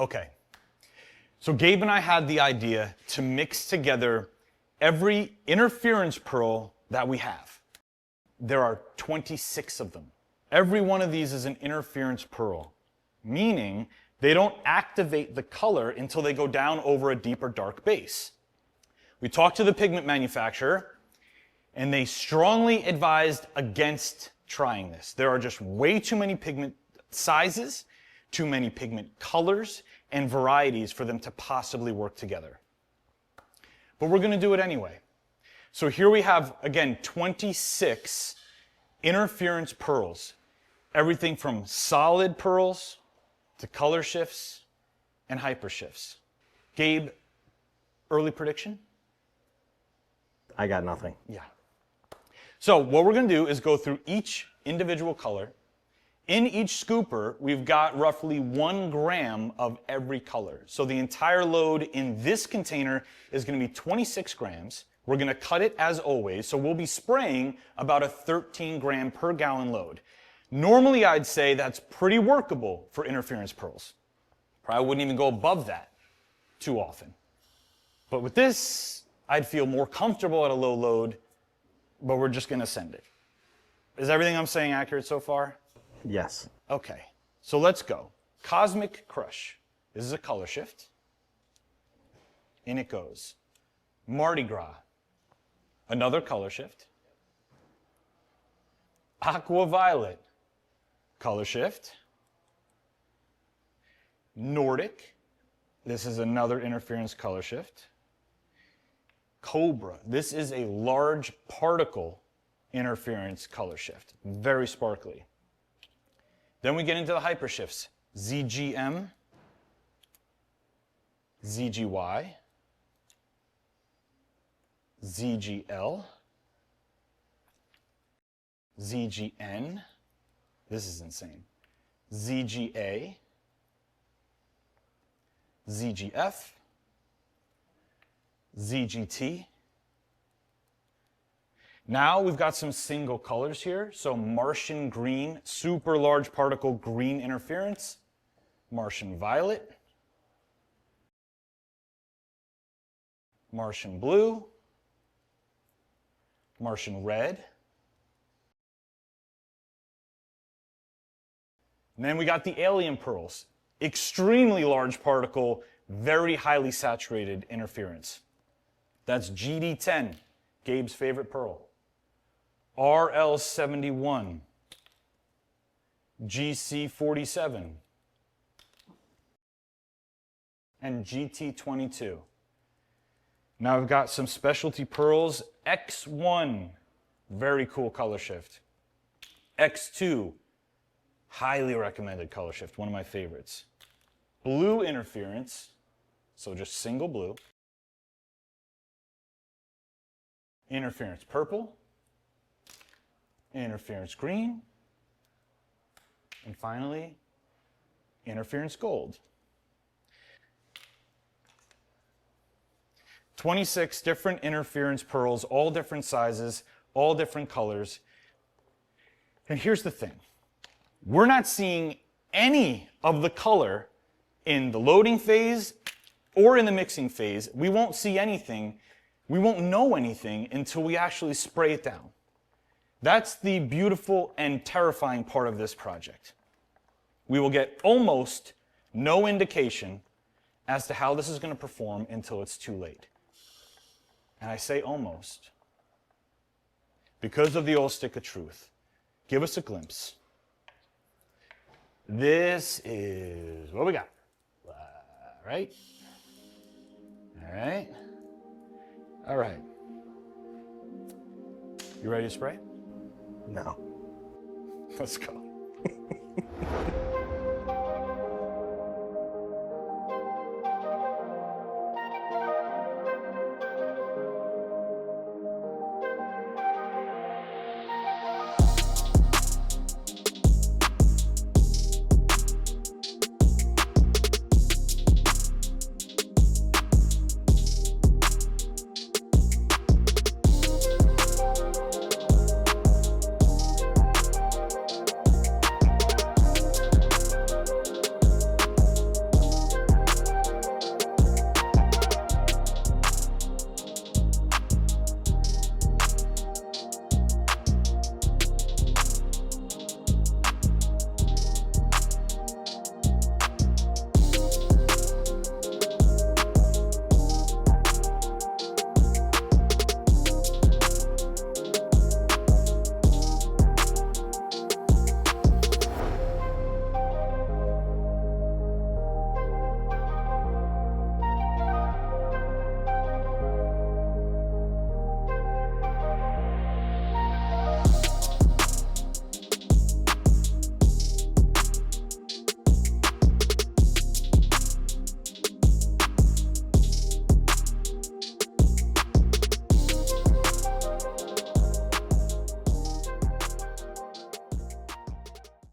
Okay. So Gabe and I had the idea to mix together every interference pearl that we have. There are 26 of them. Every one of these is an interference pearl, meaning they don't activate the color until they go down over a deeper dark base. We talked to the pigment manufacturer, and they strongly advised against trying this. There are just way too many pigment sizes, too many pigment colors, and varieties for them to possibly work together. But we're going to do it anyway. So here we have, again, 26 interference pearls. Everything from solid pearls to color shifts and hyper shifts. Gabe, early prediction? I got nothing. Yeah. So what we're going to do is go through each individual color. In each scooper, we've got roughly 1 gram of every color. So the entire load in this container is going to be 26 grams. We're going to cut it as always, so we'll be spraying about a 13 gram per gallon load. Normally, I'd say that's pretty workable for interference pearls. Probably wouldn't even go above that too often. But with this, I'd feel more comfortable at a low load, but we're just going to send it. Is everything I'm saying accurate so far? Yes. Okay, so let's go. Cosmic Crush. This is a color shift. In it goes. Mardi Gras. Another color shift. Aqua Violet. Color shift. Nordic. This is another interference color shift. Cobra. This is a large particle interference color shift. Very sparkly. Then we get into the hyper shifts. ZGM. ZGY. ZGL. ZGN. This is insane. ZGA. ZGF. ZGT. Now we've got some single colors here. So Martian Green, super large particle green interference. Martian Violet. Martian Blue. Martian Red. And then we got the Alien Pearls. Extremely large particle, very highly saturated interference. That's GD10, Gabe's favorite pearl. RL71, GC47, and GT22. Now I've got some specialty pearls. X1, very cool color shift. X2, highly recommended color shift, one of my favorites. Blue interference, so just single blue. Interference purple. Interference green. And finally, interference gold. 26 different interference pearls, all different sizes, all different colors. And here's the thing. We're not seeing any of the color in the loading phase or in the mixing phase. We won't see anything. We won't know anything until we actually spray it down. That's the beautiful and terrifying part of this project. We will get almost no indication as to how this is going to perform until it's too late. And I say almost because of the old stick of truth. Give us a glimpse. This is what we got. Right? All right. All right. You ready to spray? No. Let's go.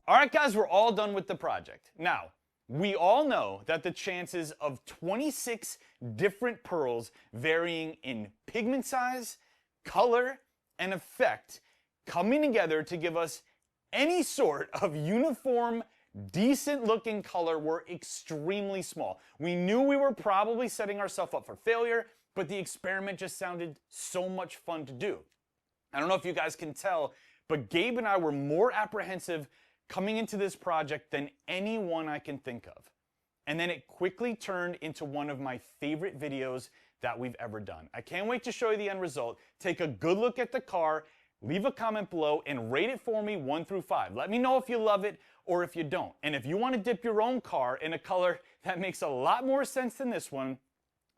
All right, guys, we're all done with the project. Now, we all know that the chances of 26 different pearls varying in pigment size, color, and effect coming together to give us any sort of uniform, decent looking color were extremely small. We knew we were probably setting ourselves up for failure, but the experiment just sounded so much fun to do. I don't know if you guys can tell, but Gabe and I were more apprehensive coming into this project than anyone I can think of. And then it quickly turned into one of my favorite videos that we've ever done. I can't wait to show you the end result. Take a good look at the car, leave a comment below, and rate it for me 1 through 5. Let me know if you love it or if you don't. And if you want to dip your own car in a color that makes a lot more sense than this one,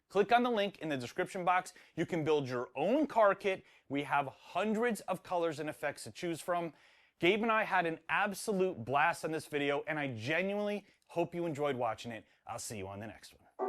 click on the link in the description box. You can build your own car kit. We have hundreds of colors and effects to choose from. Gabe and I had an absolute blast on this video, and I genuinely hope you enjoyed watching it. I'll see you on the next one.